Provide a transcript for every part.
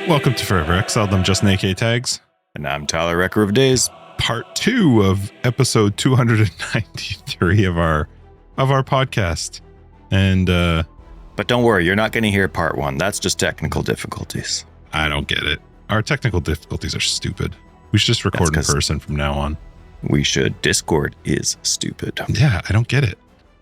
Welcome to Forever Exiled. I'm Justin AK Tags. And I'm Tyler, Wrecker of Days. Part 2 of episode 293 of our podcast. And but don't worry, you're not going to hear part 1. That's just technical difficulties. I don't get it. Our technical difficulties are stupid. We should just record in person from now on. We should. Discord is stupid. Yeah, I don't get it.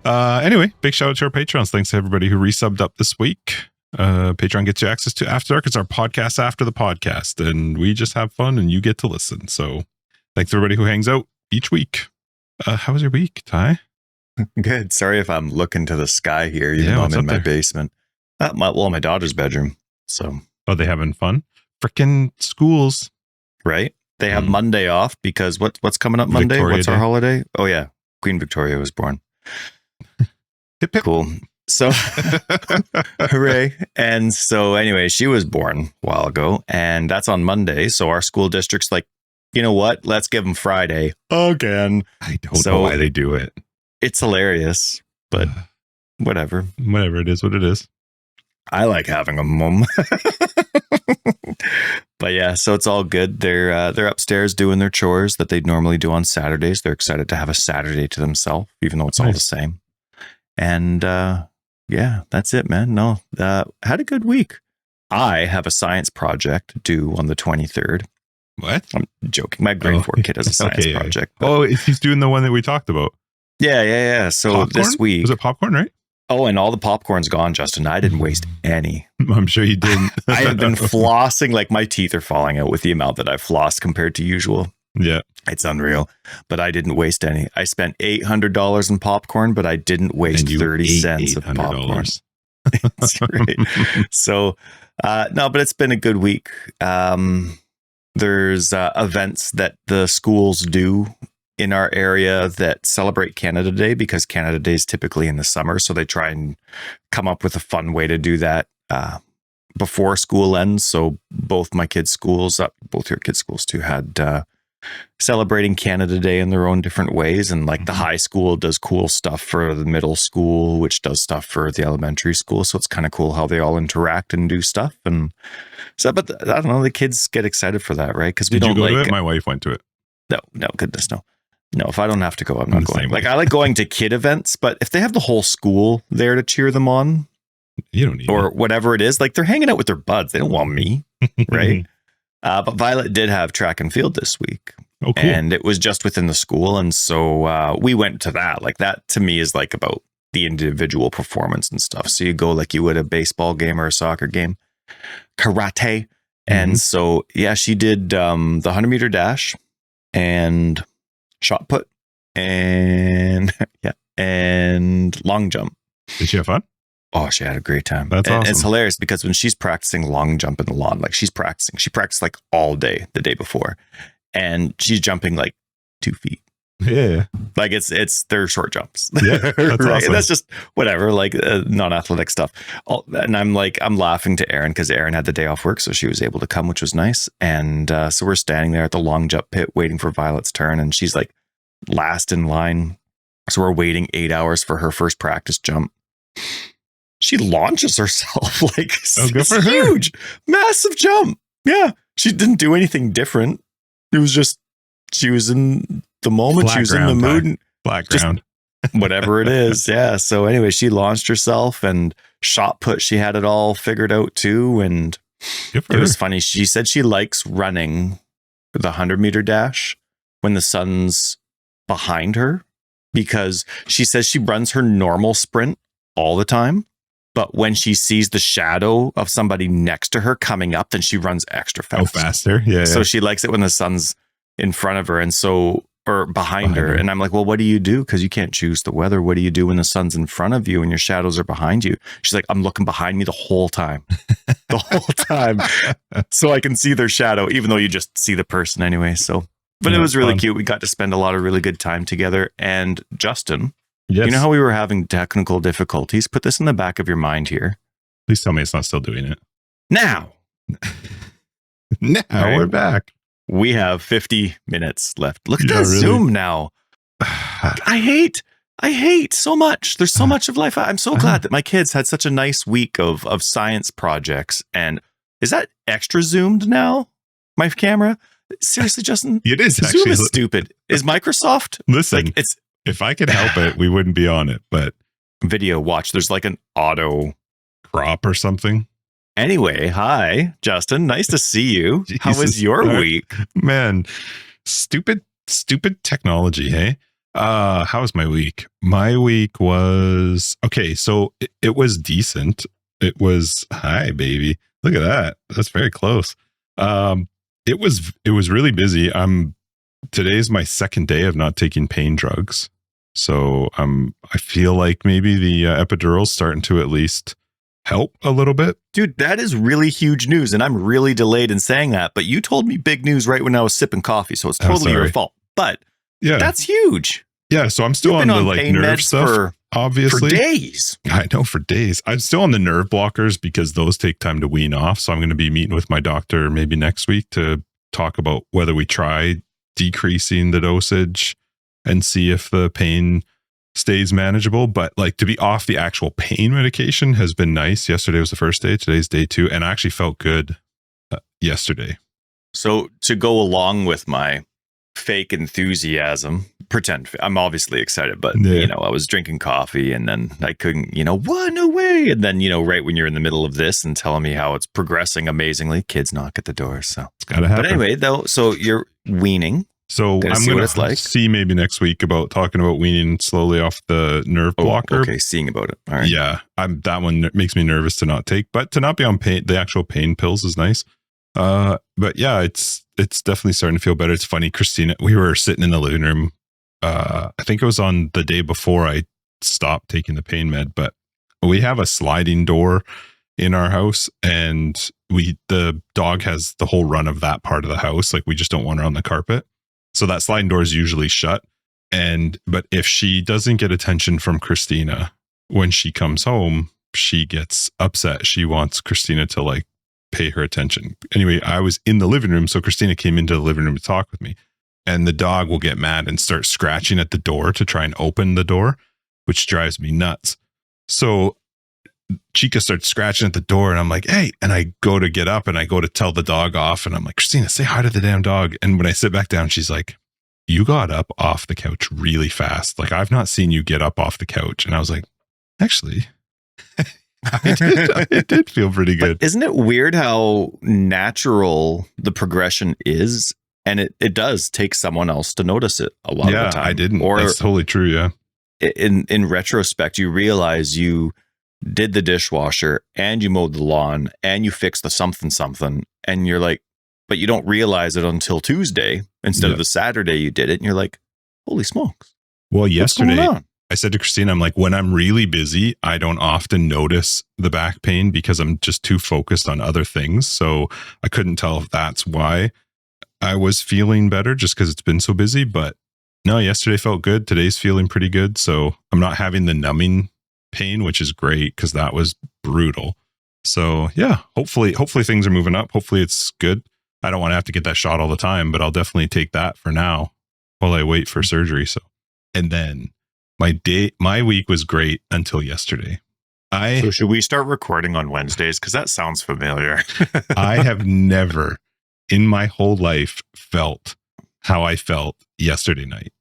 Anyway, big shout out to our patrons. Thanks to everybody who resubbed up this week. Patreon gets you access to After Dark. It's our podcast after the podcast, and we just have fun and you get to listen. So thanks to everybody who hangs out each week. How was your week, Ty? Good. Sorry if I'm looking to the sky here, even though I'm in my basement. My daughter's bedroom. So they having fun? Frickin' schools. Right? They have Monday off because what's coming up Monday? Victoria what's Day. Our holiday? Oh yeah. Queen Victoria was born. Hip, hip. Cool. So, hooray. And so anyway, she was born a while ago, and that's on Monday. So our school district's like, you know what? Let's give them Friday again. I don't know why they do it. It's hilarious, but whatever. Whatever, it is what it is. I like having a mom. But yeah, so it's all good. They're upstairs doing their chores that they'd normally do on Saturdays. They're excited to have a Saturday to themselves, even though it's all the same. And yeah, that's it, man. No, had a good week. I have a science project due on the 23rd. What? I'm joking. My grade 4 kid has a science project. Oh, he's doing the one that we talked about. Yeah. So popcorn? This week. Was it popcorn, right? Oh, and all the popcorn's gone, Justin. I didn't waste any. I'm sure you didn't. I have been flossing, like my teeth are falling out with the amount that I've flossed compared to usual. Yeah. It's unreal. But I didn't waste any. I spent $800 in popcorn, but I didn't waste 30 cents of popcorn. That's right. So, no, but it's been a good week. There's events that the schools do in our area that celebrate Canada Day, because Canada Day is typically in the summer. So they try and come up with a fun way to do that before school ends. So both my kids' schools, both your kids' schools too, had celebrating Canada Day in their own different ways. And like the high school does cool stuff for the middle school, which does stuff for the elementary school. So it's kind of cool how they all interact and do stuff. And so, but I don't know, the kids get excited for that, right? Because we Did don't you go like to it? My wife went to it. No, goodness, no. No, if I don't have to go, I'm not going. Like, I like going to kid events, but if they have the whole school there to cheer them on, you don't need or whatever it is, like they're hanging out with their buds. They don't want me, right? But Violet did have track and field this week. Oh, cool. And it was just within the school. And so we went to that. Like that to me is like about the individual performance and stuff. So you go like you would a baseball game or a soccer game, karate. And so, yeah, she did the 100-meter dash and shot put and and long jump. Did she have fun? Oh, she had a great time. That's awesome. It's hilarious because when she's practicing long jump in the lawn, like she practiced like all day the day before, and she's jumping like 2 feet. Yeah, like it's they're short jumps. Yeah, that's right. awesome. That's just whatever, like non-athletic stuff. And I'm laughing to Erin because Erin had the day off work, so she was able to come, which was nice. And so we're standing there at the long jump pit waiting for Violet's turn, and she's like last in line. So we're waiting 8 hours for her first practice jump. She launches herself like good for her. Huge, massive jump. Yeah, she didn't do anything different. It was just she was in the moment. She was in the mood. Black ground. Whatever it is. Yeah. So anyway, she launched herself and shot put. She had it all figured out too. And it was funny. She said she likes running the 100-meter dash when the sun's behind her, because she says she runs her normal sprint all the time. But when she sees the shadow of somebody next to her coming up, then she runs extra fast. Oh, faster. Yeah. So she likes it when the sun's in front of her or behind her. And I'm like, well, what do you do? Because you can't choose the weather. What do you do when the sun's in front of you and your shadows are behind you? She's like, I'm looking behind me the whole time. The whole time. So I can see their shadow, even though you just see the person anyway. So, but it was really cute. We got to spend a lot of really good time together. And Justin, you know how we were having technical difficulties? Put this in the back of your mind here. Please tell me it's not still doing it. Now we're back. We have 50 minutes left. Look at that Zoom now. I hate so much. There's so much of life. I'm so glad that my kids had such a nice week of science projects, and Is that extra zoomed now? My camera? Seriously, Justin? It is Zoom actually. is stupid. Is Microsoft? Listen, Like, it's if I could help it, we wouldn't be on it, but video watch. There's like an auto crop or something. Anyway, hi, Justin. Nice to see you. How was Jesus. your week? Man, stupid technology, hey? How was my week? My week was okay, so it was decent. It was hi, baby. Look at that. That's very close. It was really busy. Today's my second day of not taking pain drugs. So I feel like maybe the epidural's starting to at least help a little bit. Dude, that is really huge news, and I'm really delayed in saying that, but you told me big news right when I was sipping coffee, so it's totally your fault. But yeah, that's huge. Yeah, so I'm still on the like nerve stuff, obviously. For days. I know, for days. I'm still on the nerve blockers because those take time to wean off. So I'm going to be meeting with my doctor maybe next week to talk about whether we try decreasing the dosage and see if the pain stays manageable. But like to be off the actual pain medication has been nice. Yesterday was the first day. Today's day 2. And I actually felt good yesterday. So to go along with my fake enthusiasm, I'm obviously excited, but I was drinking coffee and then I couldn't, what? No way. And then, right when you're in the middle of this and telling me how it's progressing amazingly, kids knock at the door. So it's gotta happen. But anyway, though, so you're weaning. So I'm going to see maybe next week about talking about weaning slowly off the nerve blocker. Okay, seeing about it. All right. Yeah, that one makes me nervous to not take, but to not be on pain, the actual pain pills is nice. But yeah, it's definitely starting to feel better. It's funny, Christina, we were sitting in the living room. I think it was on the day before I stopped taking the pain med, but we have a sliding door in our house, and the dog has the whole run of that part of the house. Like we just don't want her on the carpet. So that sliding door is usually shut. But if she doesn't get attention from Christina when she comes home, she gets upset. She wants Christina to like pay her attention. Anyway, I was in the living room, so Christina came into the living room to talk with me, and the dog will get mad and start scratching at the door to try and open the door, which drives me nuts. So Chica starts scratching at the door, and I'm like, hey, and I go to get up and I go to tell the dog off, and I'm like, Christina, say hi to the damn dog. And when I sit back down, she's like, you got up off the couch really fast. Like, I've not seen you get up off the couch. And I was like, actually, it did feel pretty good. But isn't it weird how natural the progression is? And it does take someone else to notice it a lot of the time. I didn't. Or that's totally true, yeah. In retrospect, you realize you did the dishwasher and you mowed the lawn and you fixed the something, and you're like, but you don't realize it until Tuesday instead of the Saturday you did it. And you're like, holy smokes. Well, yesterday I said to Christina, I'm like, when I'm really busy, I don't often notice the back pain because I'm just too focused on other things. So I couldn't tell if that's why I was feeling better, just because it's been so busy. But no, yesterday felt good. Today's feeling pretty good. So I'm not having the numbing pain, which is great because that was brutal. So yeah, hopefully things are moving up. Hopefully it's good. I don't want to have to get that shot all the time, but I'll definitely take that for now while I wait for surgery. So, and then my week was great until yesterday. So should we start recording on Wednesdays? Because that sounds familiar. I have never in my whole life felt how I felt yesterday night.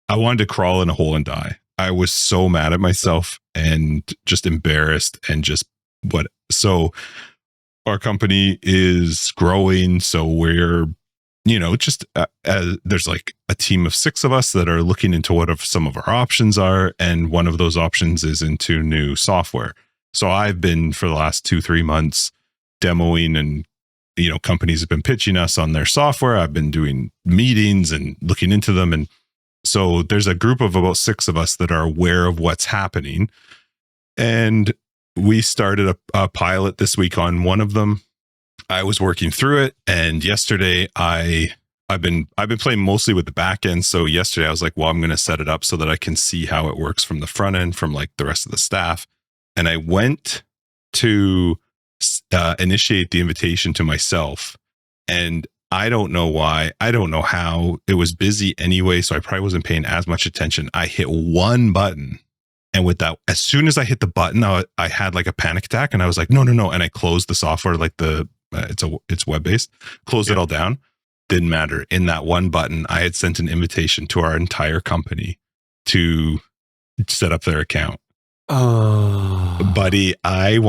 I wanted to crawl in a hole and die. I was so mad at myself and just embarrassed and just so our company is growing. So we're, there's like a team of 6 of us that are looking into what some of our options are. And one of those options is into new software. So I've been for the last 2-3 months demoing, and, companies have been pitching us on their software. I've been doing meetings and looking into them. And so there's a group of about 6 of us that are aware of what's happening. And we started a pilot this week on one of them. I was working through it, and yesterday I've been playing mostly with the back end. So yesterday I was like, well, I'm going to set it up so that I can see how it works from the front end, from like the rest of the staff. And I went to initiate the invitation to myself, and I don't know why. I don't know how. It was busy anyway, so I probably wasn't paying as much attention. I hit one button, and with that, as soon as I hit the button, I had like a panic attack, and I was like, no. And I closed the software, like the it's web based. Closed it all down. Didn't matter. In that one button, I had sent an invitation to our entire company to set up their account. Oh, Buddy, I've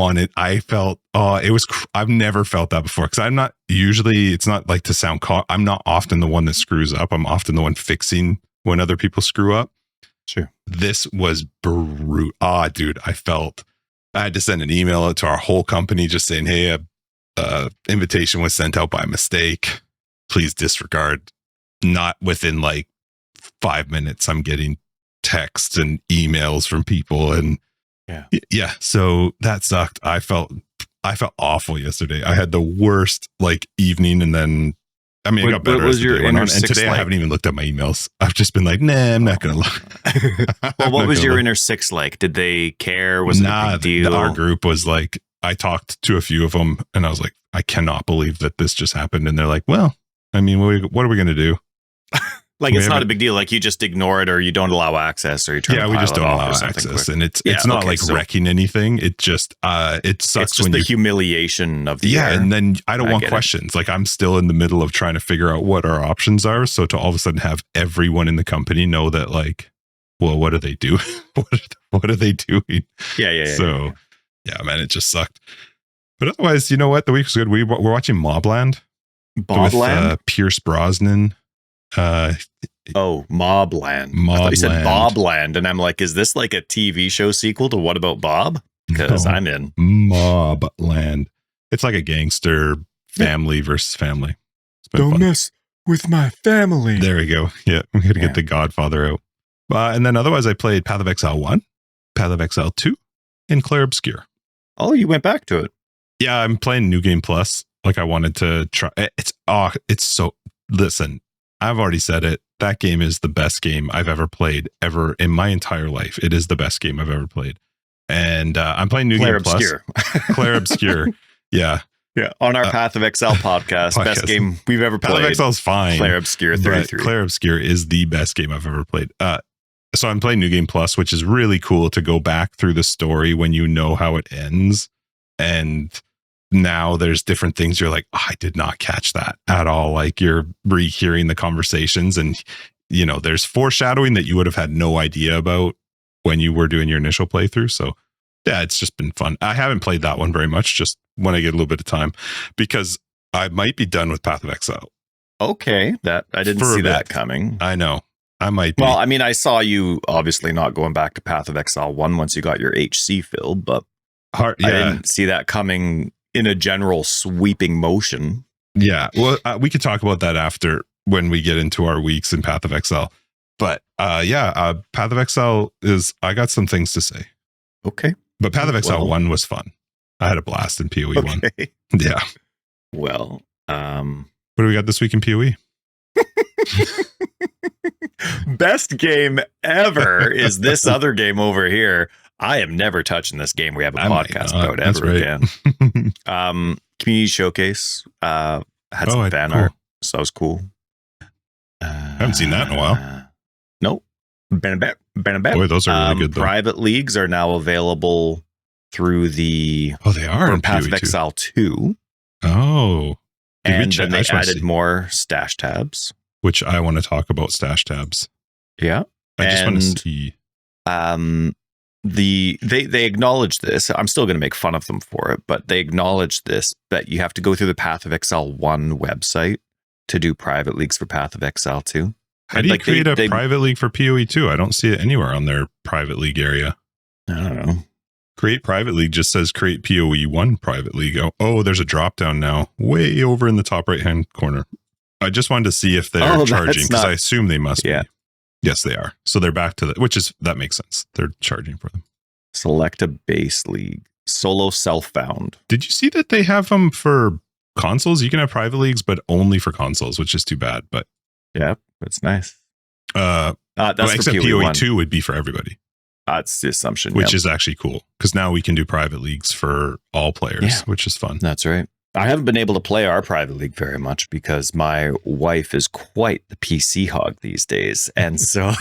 never felt that before, because I'm not usually, it's not like to sound I'm not often the one that screws up. I'm often the one fixing when other people screw up. Sure. This was brutal. Dude, I had to send an email out to our whole company just saying, hey, a invitation was sent out by mistake. Please disregard. Not within like 5 minutes, I'm getting texts and emails from people, and yeah. So that sucked. I felt awful yesterday. I had the worst like evening, and then I got better as the day went on. And today I haven't even looked at my emails. I've just been like, nah, I'm not gonna lie. Well, what was your inner six like? Did they care? Was it a big deal? Our group was like, I talked to a few of them, and I was like, I cannot believe that this just happened. And they're like, well, I mean, what are we gonna do? Like, it's not a big deal. Like, you just ignore it, or you don't allow access, or you try to we just don't allow access, and it's not like wrecking anything. It just it sucks. It's just the humiliation of the and then I don't want questions. Like, I'm still in the middle of trying to figure out what our options are. So to all of a sudden have everyone in the company know that, like, well, what are they doing? What are they doing? So man, it just sucked. But otherwise, you know what? The week was good. We're watching Mobland. With Pierce Brosnan. Mobland. I thought you said Bobland, and I'm like, is this like a TV show sequel to What About Bob? Because I'm in. Mobland. It's like a gangster family versus family. Don't mess with my family. There we go. Yeah, we got to get the Godfather out. And then otherwise, I played Path of Exile 1, Path of Exile 2, and Claire Obscure. Oh, you went back to it. Yeah, I'm playing New Game Plus. Like, I wanted to try. Listen, I've already said it. That game is the best game I've ever played in my entire life. It is the best game I've ever played. And I'm playing New Game Plus. Claire Obscure. Yeah. Yeah. On our Path of Exile podcast, best game we've ever played. Path of Exile is fine. Claire Obscure 33. Claire Obscure is the best game I've ever played. So I'm playing New Game Plus, which is really cool to go back through the story when you know how it ends. And now there's different things you're like, I did not catch that at all. Like, you're rehearing the conversations, and there's foreshadowing that you would have had no idea about when you were doing your initial playthrough. So yeah, it's just been fun. I haven't played that one very much, just when I get a little bit of time, because I might be done with Path of Exile. Okay, that I didn't see that coming. I know. I might be. Well, I mean, I saw you obviously not going back to Path of Exile 1 once you got your HC filled, but I didn't see that coming in a general sweeping motion. Yeah. Well, we could talk about that after, when we get into our weeks in Path of Exile. But Path of Exile I got some things to say. Okay. But Path of Exile 1 was fun. I had a blast in POE 1. Yeah. Well, what do we got this week in POE? Best game ever is this other game over here. I am never touching this game. We have a podcast about ever again. Community Showcase had some fan art, so that was cool. I haven't seen that in a while. Nope. Boy, those are really good, though. Private leagues are now available through the they are Path of Exile 2. Oh. And then they added more stash tabs. Which I want to talk about stash tabs. Yeah. I just want to see. They acknowledge this. I'm still going to make fun of them for it, but they acknowledge this, that you have to go through the Path of Exile 1 website to do private leagues for Path of Exile 2. How do you create a private league for POE 2? I don't see it anywhere on their private league area. I don't know. Create private league just says create POE 1 private league. Oh, there's a drop down now, way over in the top right hand corner. I just wanted to see if they're charging, because I assume they must be. Yes, they are. So they're back to that makes sense. They're charging for them. Select a base league. Solo self-found. Did you see that they have them for consoles? You can have private leagues, but only for consoles, which is too bad. But yeah, that's nice. That's except POE 2 would be for everybody. That's the assumption. Which is actually cool, because now we can do private leagues for all players, which is fun. That's right. I haven't been able to play our private league very much because my wife is quite the PC hog these days. And so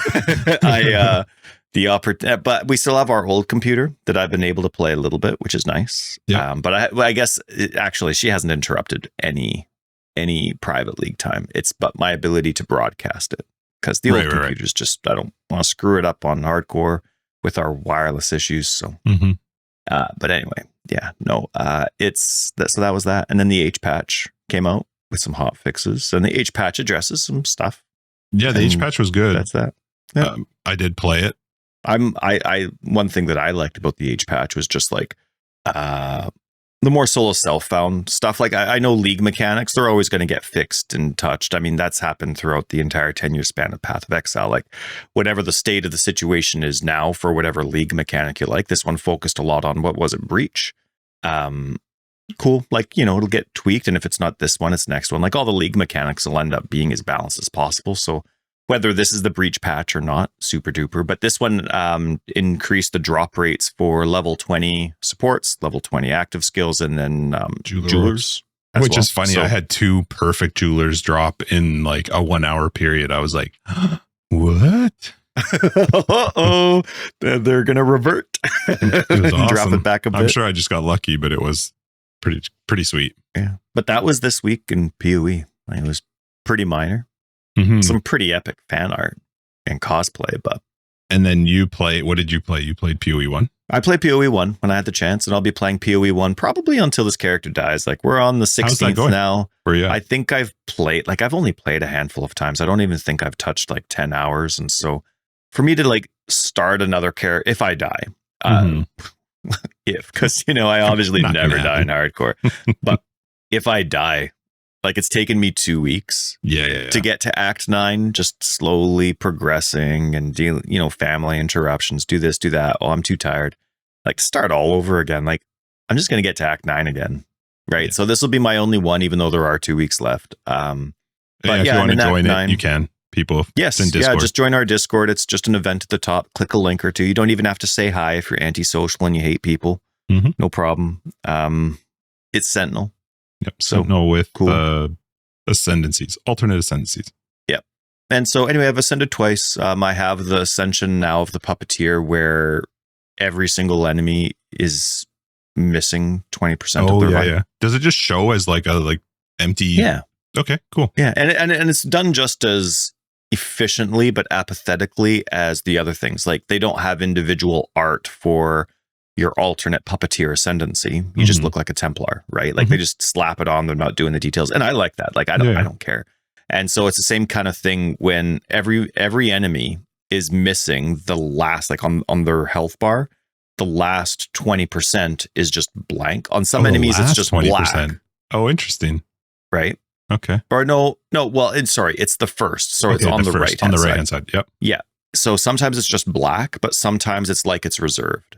But we still have our old computer that I've been able to play a little bit, which is nice. Yeah. But I guess actually she hasn't interrupted any private league time. It's but my ability to broadcast it, because the old computer's just, I don't want to screw it up on hardcore with our wireless issues. So, but anyway, yeah, no, so that was that. And then the H patch came out with some hot fixes, and the H patch addresses some stuff. Yeah, the H patch was good. That's that. Yeah. I did play it. One thing that I liked about the H patch was just like, the more solo self-found stuff. Like I know league mechanics, they're always going to get fixed and touched. I mean, that's happened throughout the entire 10-year span of Path of Exile. Like whatever the state of the situation is now for whatever league mechanic you like, this one focused a lot on, what was it, Breach? Cool. Like, it'll get tweaked. And if it's not this one, it's next one. Like all the league mechanics will end up being as balanced as possible. So whether this is the Breach patch or not, super duper. But this one increased the drop rates for level 20 supports, level 20 active skills, and then jewelers. Which is funny. So, I had 2 perfect jewelers drop in like a 1 hour period. I was like, what? Uh-oh. They're going to revert. It was awesome. Drop it back a bit. I'm sure I just got lucky, but it was pretty sweet. Yeah. But that was this week in POE. It was pretty minor. Some pretty epic fan art and cosplay, but. And then what did you play? You played POE 1? I played POE 1 when I had the chance, and I'll be playing POE 1 probably until this character dies. Like we're on the 16th now. Where you at? I think I've only played a handful of times. I don't even think I've touched like 10 hours. And so for me to like start another character, if I die, because I obviously never die in hardcore, but if I die, like it's taken me 2 weeks to get to Act 9, just slowly progressing and deal, family interruptions, do this, do that. Oh, I'm too tired. Like start all over again. Like I'm just going to get to Act 9 again. Right. Yeah. So this will be my only one, even though there are 2 weeks left. But if you want to join it, you can. People. Yes. In Discord. Yeah. Just join our Discord. It's just an event at the top. Click a link or two. You don't even have to say hi if you're antisocial and you hate people. No problem. It's Sentinel. Yep. Sentinel with Ascendancies, alternate Ascendancies. Yep. And so anyway, I've ascended twice. I have the ascension now of the Puppeteer, where every single enemy is missing 20% of their life. Yeah. Does it just show as like a empty? Yeah. Okay, cool. Yeah. And it's done just as efficiently but apathetically as the other things. Like they don't have individual art for your alternate Puppeteer ascendancy. You just look like a Templar, right? Like they just slap it on. They're not doing the details. And I like that. Like I don't care. And so it's the same kind of thing when every enemy is missing the last, like on their health bar, the last 20% is just blank. On some enemies, it's just 20%. Black. Oh, interesting. Right? Okay. Or no. Well, it's the first. So it's on the right on the right hand side. Yep. Yeah. So sometimes it's just black, but sometimes it's like it's reserved.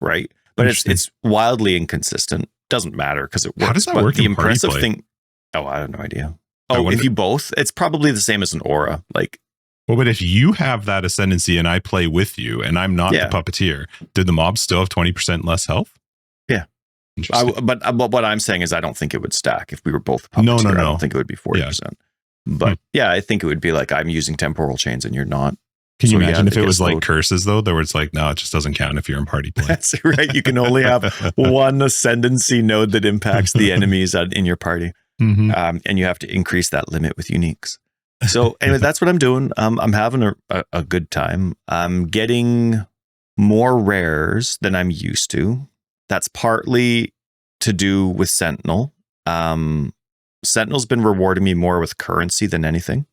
Right. But it's wildly inconsistent. Doesn't matter because it works. How does that work? The impressive thing. Oh, I have no idea. Oh, if you both, it's probably the same as an aura. Like, well, but if you have that ascendancy and I play with you and I'm not the Puppeteer, did the mob still have 20% less health? Yeah. But what I'm saying is I don't think it would stack if we were both Puppeteer. No. I don't think it would be 40%. But I think it would be like I'm using temporal chains and you're not. Can you imagine if it was like curses though? Where it's like, no, it just doesn't count if you're in party play. That's right. You can only have one ascendancy node that impacts the enemies in your party. And you have to increase that limit with uniques. So anyway, that's what I'm doing. I'm having a good time. I'm getting more rares than I'm used to. That's partly to do with Sentinel. Sentinel's been rewarding me more with currency than anything.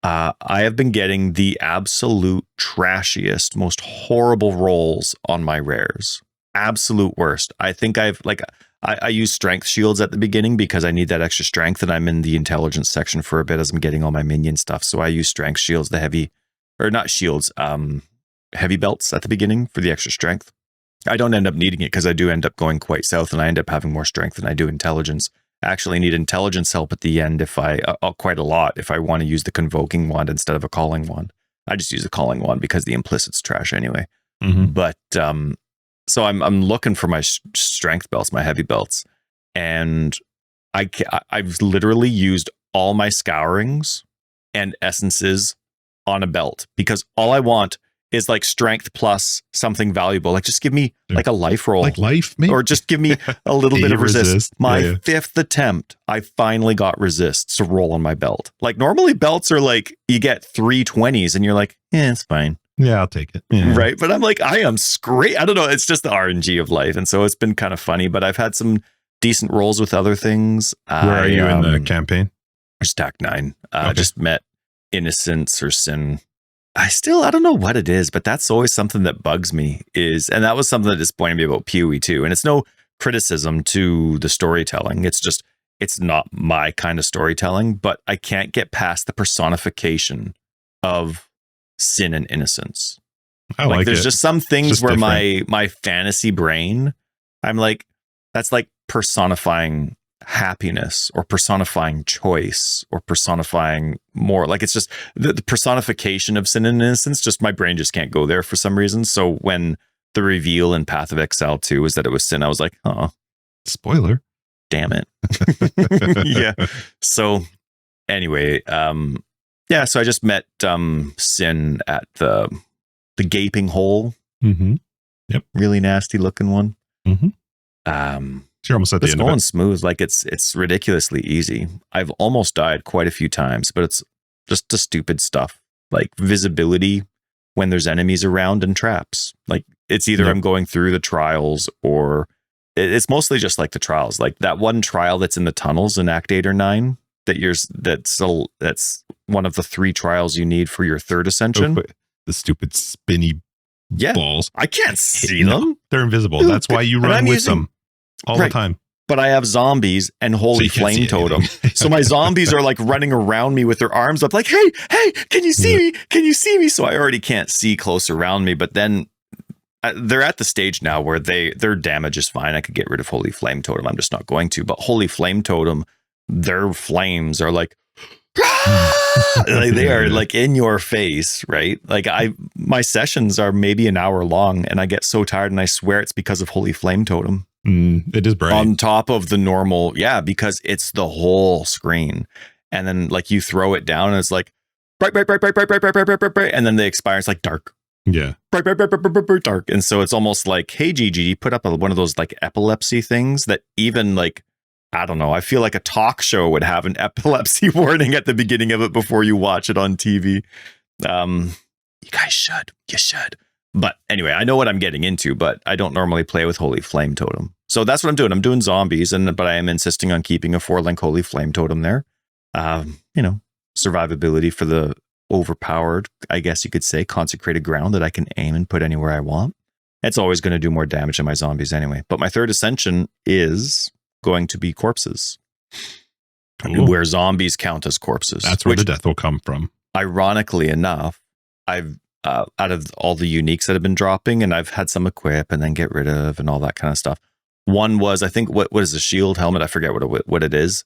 I have been getting the absolute trashiest, most horrible rolls on my rares. Absolute worst. I think I use strength shields at the beginning because I need that extra strength, and I'm in the intelligence section for a bit as I'm getting all my minion stuff. So I use strength shields, heavy belts at the beginning for the extra strength. I don't end up needing it because I do end up going quite south and I end up having more strength than I do intelligence. I actually need intelligence help at the end quite a lot if I want to use the convoking wand instead of a calling wand. I just use a calling wand because the implicit's trash anyway. But so I'm looking for my strength belts, my heavy belts, and I've literally used all my scourings and essences on a belt because all I want is like strength plus something valuable. Like just give me like a life roll. Like life, maybe? Or just give me a little bit of resist. My Yeah. 5th attempt, I finally got resist to roll on my belt. Like normally belts are like, you get 3 20s and you're like, yeah, it's fine. Yeah, I'll take it. Yeah. Right. But I'm like, I am great. I don't know. It's just the RNG of life. And so it's been kind of funny, but I've had some decent rolls with other things. Where are you in the campaign? Stack 9. Okay. Just met Innocence or Sin. I don't know what it is, but that's always something that bugs me and that was something that disappointed me about POE 2. And it's no criticism to the storytelling. It's just, it's not my kind of storytelling, but I can't get past the personification of sin and innocence. I like there's it. just some things just where different. my fantasy brain, I'm like, that's like personifying happiness or personifying choice or personifying more. Like it's just the personification of sin and innocence, just my brain just can't go there for some reason. So when the reveal in Path of Exile 2 was that it was sin, I was like, oh, spoiler. Damn it. Yeah. So anyway, yeah, so I just met Sin at the gaping hole. Mm-hmm. Yep. Really nasty looking one. Mm-hmm. So you're almost at the It's end of going it. smooth. Like it's ridiculously easy. I've almost died quite a few times, but it's just the stupid stuff like visibility when there's enemies around and traps. Like it's either I'm going through the trials or it's mostly just like the trials. Like that one trial that's in the tunnels in Act 8 or 9 that's one of the 3 trials you need for your 3rd ascension. The stupid spinny balls. I can't see them. They're invisible. That's why you run with them all the time. But I have zombies and holy flame totem. So my zombies are like running around me with their arms up like, hey, can you see me? Can you see me? So I already can't see close around me. But then they're at the stage now where their damage is fine. I could get rid of holy flame totem. I'm just not going to. But holy flame totem, their flames are like, like they are like in your face, right? Like my sessions are maybe an hour long and I get so tired and I swear it's because of holy flame totem. It is bright. On top of the normal, because it's the whole screen. And then like you throw it down and it's like bright, and then they expire. It's like dark. Yeah. Bright, dark. And so it's almost like, hey, Gigi, put up one of those like epilepsy things that even like, I don't know, I feel like a talk show would have an epilepsy warning at the beginning of it before you watch it on TV. You guys should. You should. But anyway, I know what I'm getting into, but I don't normally play with Holy Flame Totem. So that's what I'm doing. I'm doing zombies, but I am insisting on keeping a 4-link Holy Flame Totem there. Survivability for the overpowered, I guess you could say, consecrated ground that I can aim and put anywhere I want. It's always going to do more damage than my zombies anyway. But my 3rd ascension is going to be corpses. Cool. Where zombies count as corpses. That's where the death will come from. Ironically enough, I've out of all the uniques that have been dropping, and I've had some equip and then get rid of and all that kind of stuff. One was, I think, what is a shield helmet? I forget what it is.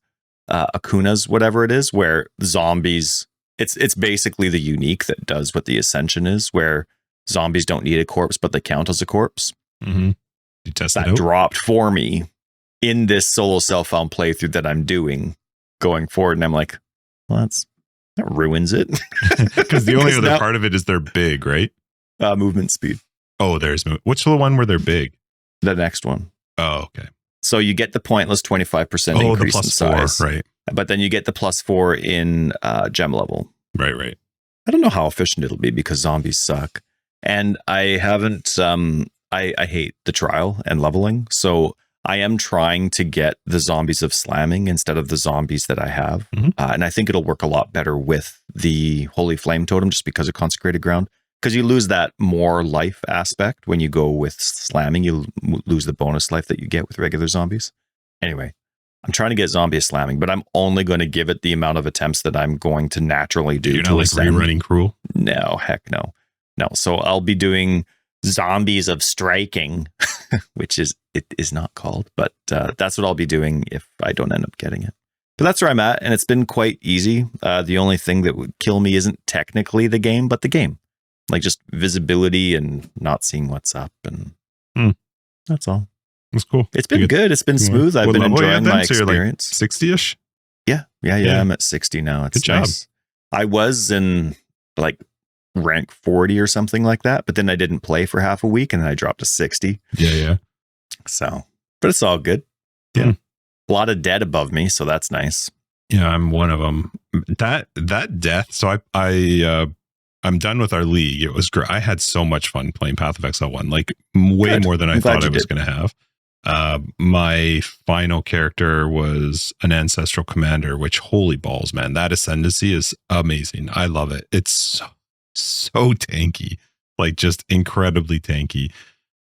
Akuna's, whatever it is, where zombies, it's basically the unique that does what the ascension is, where zombies don't need a corpse, but they count as a corpse. Mm-hmm. You test that dropped for me in this solo self-found playthrough that I'm doing going forward. And I'm like, well, that ruins it. Because the only other part of it is they're big, right? Movement speed. Oh, there's which the one where they're big? The next one. Oh, okay. So you get the pointless 25% increase in size. 4, right? But then you get the +4 in gem level. Right. I don't know how efficient it'll be because zombies suck. And I haven't, I hate the trial and leveling. So I am trying to get the zombies of slamming instead of the zombies that I have. Mm-hmm. And I think it'll work a lot better with the Holy Flame Totem just because of consecrated ground. Because you lose that more life aspect when you go with slamming. You lose the bonus life that you get with regular zombies. Anyway, I'm trying to get zombie slamming, but I'm only going to give it the amount of attempts that I'm going to naturally do. You're not like rerunning Cruel? No, heck no. No, so I'll be doing zombies of striking, which it is not called, but that's what I'll be doing if I don't end up getting it. But that's where I'm at, and it's been quite easy. The only thing that would kill me isn't technically the game, but the game. Like just visibility and not seeing what's up, and that's all. That's cool. It's been good. It's been smooth. I've been enjoying my experience. Like 60-ish? Yeah. I'm at 60 now. It's good job. Nice. I was in like rank 40 or something like that. But then I didn't play for half a week and then I dropped to 60. Yeah. So, but it's all good. Yeah. A lot of dead above me. So that's nice. Yeah, I'm one of them. That death. So I'm done with our league. It was great. I had so much fun playing Path of Exile 1, like way Good. more than I I'm glad thought I you was did. going to have. My final character was an ancestral commander, which holy balls, man, that ascendancy is amazing. I love it. It's so tanky, like just incredibly tanky.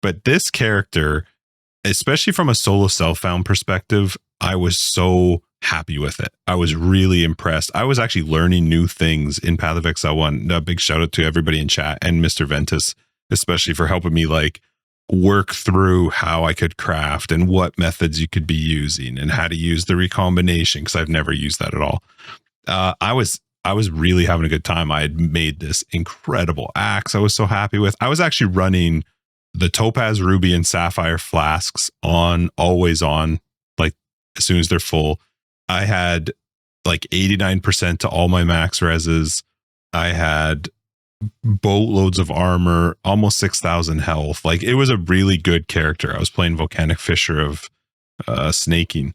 But this character, especially from a solo self-found perspective, I was so happy with it. I was really impressed. I was actually learning new things in Path of Exile 1. A big shout out to everybody in chat and Mr. Ventus, especially for helping me like work through how I could craft and what methods you could be using and how to use the recombination, because I've never used that at all. I was really having a good time. I had made this incredible axe I was so happy with. I was actually running the Topaz, Ruby, and Sapphire flasks on, always on, like as soon as they're full. I had like 89% to all my max reses. I had boatloads of armor, almost 6,000 health. Like it was a really good character. I was playing Volcanic Fisher of snaking,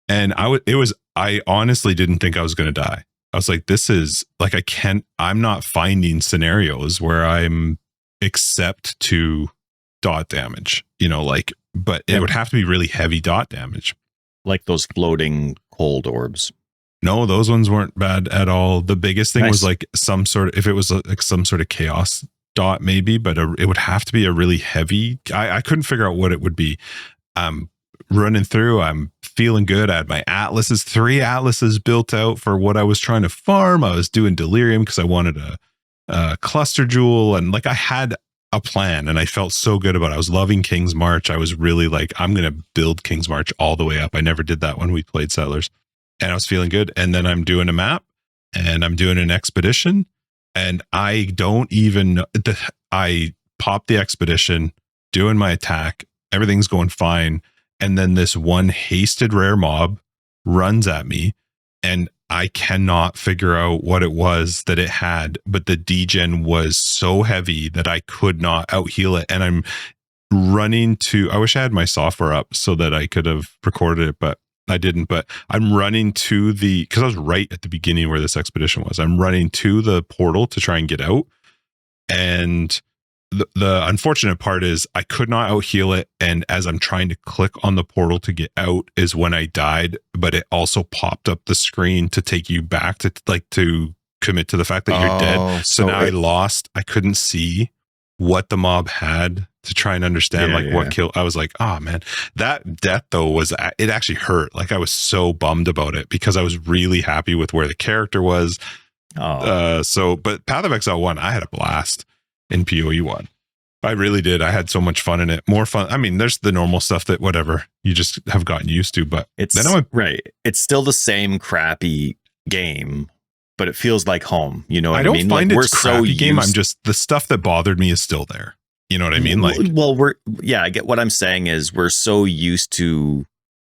and I honestly didn't think I was going to die. I was like, this is like, I'm not finding scenarios where I'm except to dot damage, like, but it would have to be really heavy dot damage. Like those floating cold orbs. No, those ones weren't bad at all. The biggest thing Nice. was like some sort of, if it was like some sort of chaos dot maybe, but it would have to be a really heavy. I couldn't figure out what it would be. I'm running through. I'm feeling good. I had my atlases, 3 atlases built out for what I was trying to farm. I was doing delirium because I wanted a cluster jewel, and like I had a plan and I felt so good about it. I was loving King's March. I was really like, I'm going to build King's March all the way up. I never did that when we played Settlers, and I was feeling good. And then I'm doing a map and I'm doing an expedition, and I don't even, I pop the expedition, doing my attack. Everything's going fine. And then this one hasted rare mob runs at me, and I cannot figure out what it was that it had, but the degen was so heavy that I could not out heal it. And I'm running to, I wish I had my software up so that I could have recorded it, but I didn't. But I'm running to because I was right at the beginning where this expedition was. I'm running to the portal to try and get out. And the unfortunate part is I could not out heal it. And as I'm trying to click on the portal to get out is when I died, but it also popped up the screen to take you back to commit to the fact that you're dead. So now I lost. I couldn't see what the mob had to try and understand what killed. I was like, oh man, that death though it actually hurt. Like I was so bummed about it because I was really happy with where the character was. But Path of Exile 1, I had a blast in POE 1. I really did. I had so much fun in it. More fun. I mean, there's the normal stuff that whatever you just have gotten used to, but it's It's still the same crappy game, but it feels like home. You know what I mean? I don't find like, it's a crappy game. I'm just, the stuff that bothered me is still there. You know what I mean? Like, well, I get what I'm saying is we're so used to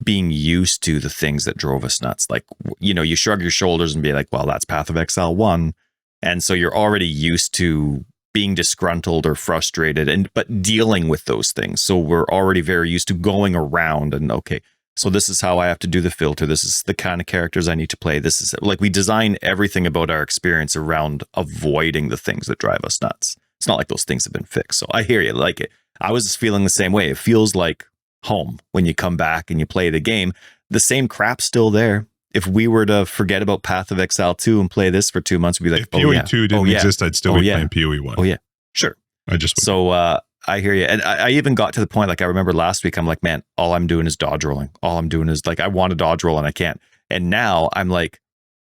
being used to the things that drove us nuts. Like, you shrug your shoulders and be like, well, that's Path of Exile 1. And so you're already used to being disgruntled or frustrated but dealing with those things. So we're already very used to going around and, okay, so this is how I have to do the filter. This is the kind of characters I need to play. This is like, we design everything about our experience around avoiding the things that drive us nuts. It's not like those things have been fixed. So I hear you. Like it. I was feeling the same way. It feels like home when you come back and you play the game. The same crap's still there. If we were to forget about Path of Exile 2 and play this for 2 months, we'd be like, if POE 2 didn't exist, I'd still be playing POE 1. Oh yeah, sure. I just would. So I hear you. And I even got to the point, like I remember last week, I'm like, man, all I'm doing is dodge rolling. All I'm doing is like, I want to dodge roll and I can't. And now I'm like,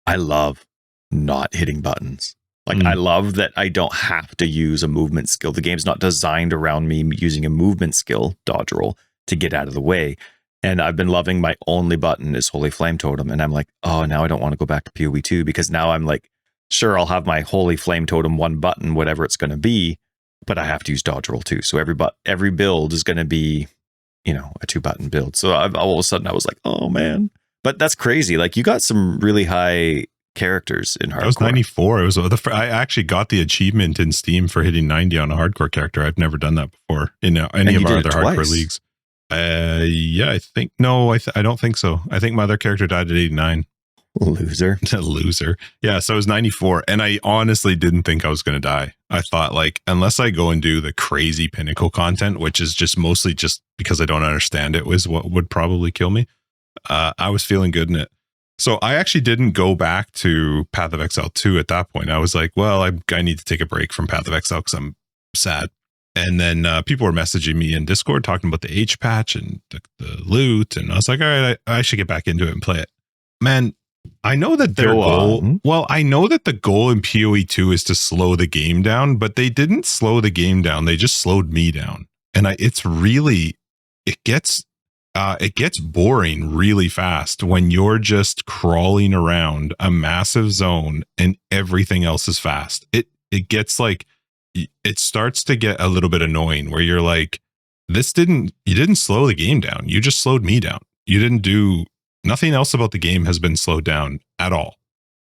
I love not hitting buttons. Like I love that I don't have to use a movement skill. The game's not designed around me using a movement skill, dodge roll, to get out of the way. And I've been loving my only button is Holy Flame Totem. And I'm like, oh, now I don't want to go back to PoE 2 because now I'm like, sure, I'll have my Holy Flame Totem 1 button, whatever it's going to be, but I have to use dodge roll too. So every build is going to be, a 2-button build. So all of a sudden I was like, oh man, but that's crazy. Like you got some really high characters in hardcore. That was 94. It was I actually got the achievement in Steam for hitting 90 on a hardcore character. I've never done that before in any of our other hardcore leagues. Yeah, I think no, I don't think so. I think my other character died at 89. Loser. Loser. Yeah, so it was 94, and I honestly didn't think I was going to die. I thought, like, unless I go and do the crazy pinnacle content, which is just mostly just because I don't understand it, was what would probably kill me. I was feeling good in it. So I actually didn't go back to Path of Exile 2 at that point. I was like, well, I need to take a break from Path of Exile because I'm sad. And then people were messaging me in Discord talking about the H patch and the loot. And I was like, all right, I should get back into it and play it. Man, I know that their goal, I know that the goal in PoE 2 is to slow the game down, but they didn't slow the game down. They just slowed me down. And it gets boring really fast when you're just crawling around a massive zone and everything else is fast. It gets like, it starts to get a little bit annoying where you're like, you didn't slow the game down. You just slowed me down. You didn't do nothing else about the game has been slowed down at all.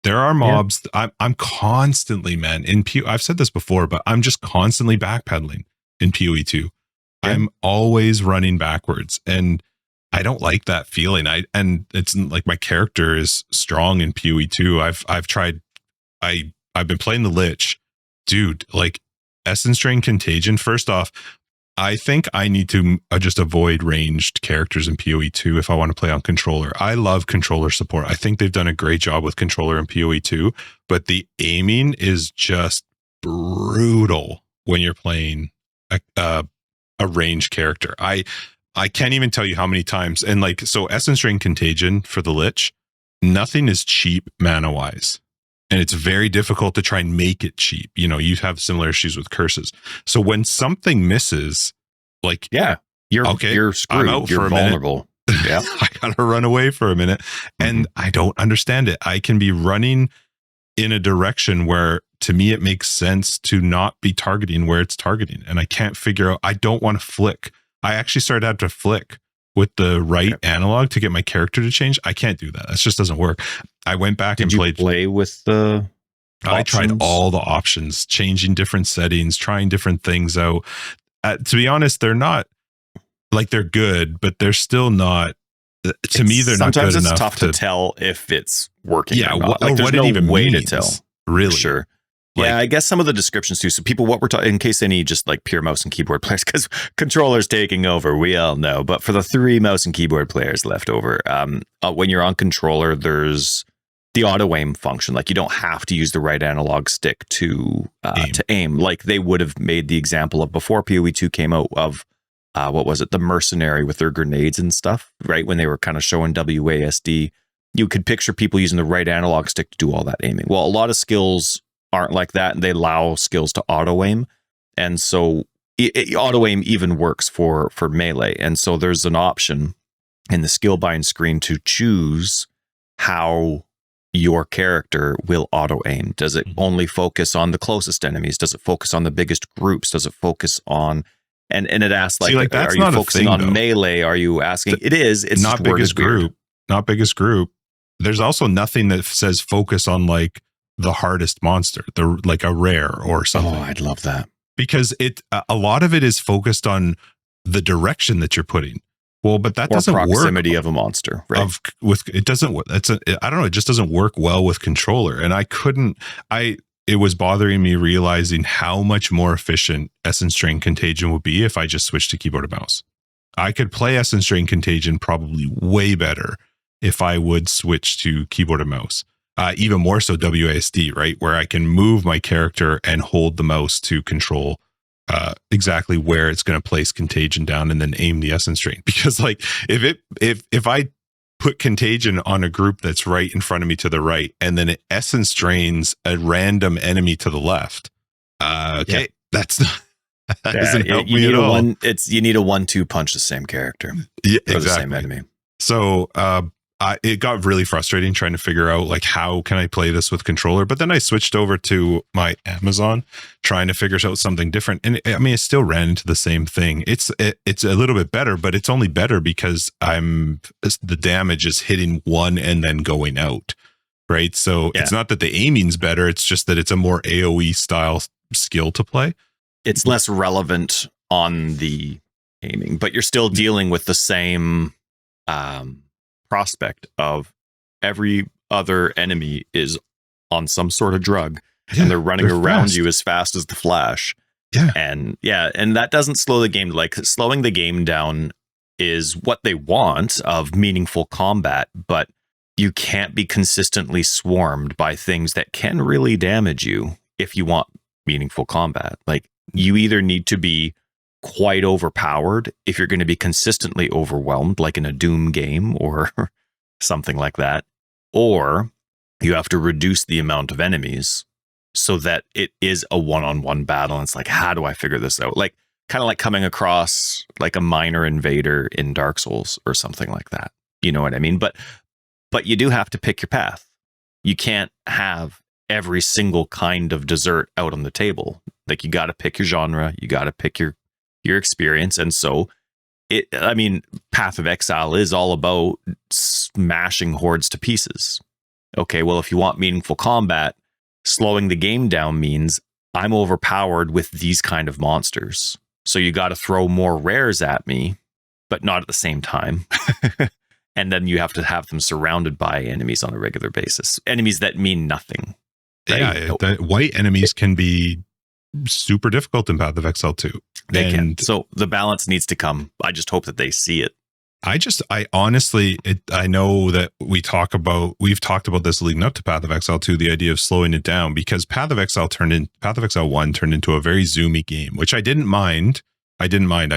There are mobs. Yeah. I'm constantly, man, I've said this before, but I'm just constantly backpedaling in PoE 2. Yeah. I'm always running backwards, and I don't like that feeling. And it's like my character is strong in PoE 2. I've been playing the Lich, dude. Like Essence Drain Contagion. First off, I think I need to just avoid ranged characters in PoE 2 if I want to play on controller. I love controller support. I think they've done a great job with controller in PoE 2, but the aiming is just brutal when you're playing a ranged character. I can't even tell you how many times. And like, so Essence Drain Contagion for the Lich, nothing is cheap mana wise. And it's very difficult to try and make it cheap. You know, you have similar issues with curses. So when something misses, like, yeah, you're screwed. I'm out you're for a vulnerable. Minute. Yeah, I gotta run away for a minute, and I don't understand it. I can be running in a direction where, to me, it makes sense to not be targeting where it's targeting, and I can't figure out. I don't want to flick. I actually started to have to flick with the right analog to get my character to change. I can't do that. That just doesn't work. I went back and played. Play with the I tried all the options, changing different settings, trying different things out. To be honest, they're not like they're good, but they're still not. To me, they're not good enough. Sometimes it's tough to tell if it's working. Yeah, or not. Like, there's what no it even way means, to tell. Really, sure. Like, yeah, I guess some of the descriptions too. So people, what we're talking, in case any just like pure mouse and keyboard players, because controllers taking over, we all know. But for the 3 mouse and keyboard players left over, when you're on controller, there's the auto aim function. Like you don't have to use the right analog stick to aim. Like they would have made the example of before PoE 2 came out of what was it, the mercenary with their grenades and stuff, right? When they were kind of showing WASD, you could picture people using the right analog stick to do all that aiming. Well, a lot of skills aren't like that, and they allow skills to auto aim, and so auto aim even works for melee. And so there's an option in the skill bind screen to choose how your character will auto aim. Does it only focus on the closest enemies? Does it focus on the biggest groups? Does it focus on and it asks like, that's are you not focusing on though. Melee? Are you asking? It is. It's not biggest group. Not biggest group. There's also nothing that says focus on like the hardest monster, like a rare or something. Oh, I'd love that. Because a lot of it is focused on the direction that you're putting. Well, but that doesn't work. Proximity of a monster, right? It doesn't. I don't know. It just doesn't work well with controller. And it was bothering me realizing how much more efficient Essence Drain Contagion would be if I just switched to keyboard and mouse. I could play Essence Drain Contagion probably way better if I would switch to keyboard and mouse. Even more so WASD, right? Where I can move my character and hold the mouse to control exactly where it's going to place Contagion down and then aim the Essence Drain. Because like if I put Contagion on a group that's right in front of me to the right, and then it Essence Drains a random enemy to the left, that's not. That doesn't help me at all. You need a 1-2 punch the same character. Yeah, exactly. The same exactly. enemy. So it got really frustrating trying to figure out like how can I play this with controller. But then I switched over to my Amazon trying to figure out something different, and it still ran into the same thing. It's a little bit better, but it's only better because the damage is hitting one and then going out. right? So it's not that the aiming's better, it's just that it's a more AoE style skill to play. It's less relevant on the aiming, but you're still dealing with the same prospect of every other enemy is on some sort of drug, and they're running around you as fast as the flash. And that doesn't slow the game. Like, slowing the game down is what they want of meaningful combat, but you can't be consistently swarmed by things that can really damage you if you want meaningful combat. Like, you either need to be quite overpowered if you're going to be consistently overwhelmed, like in a Doom game or something like that, or you have to reduce the amount of enemies so that it is a one-on-one battle. And it's like, how do I figure this out? Like, kind of like coming across like a minor invader in Dark Souls or something like that. You know what I mean? But you do have to pick your path. You can't have every single kind of dessert out on the table. Like, you got to pick your genre. You got to pick your experience. And so Path of Exile is all about smashing hordes to pieces. Okay, well, if you want meaningful combat, slowing the game down means I'm overpowered with these kind of monsters. So you got to throw more rares at me, but not at the same time. And then you have to have them surrounded by enemies on a regular basis. Enemies that mean nothing. Right? Yeah, white enemies can be super difficult in Path of Exile too. They can. So the balance needs to come. I just hope that they see it. I honestly, I know that we've talked about this leading up to Path of Exile 2, the idea of slowing it down, because Path of Exile 1 turned into a very zoomy game, which I didn't mind. I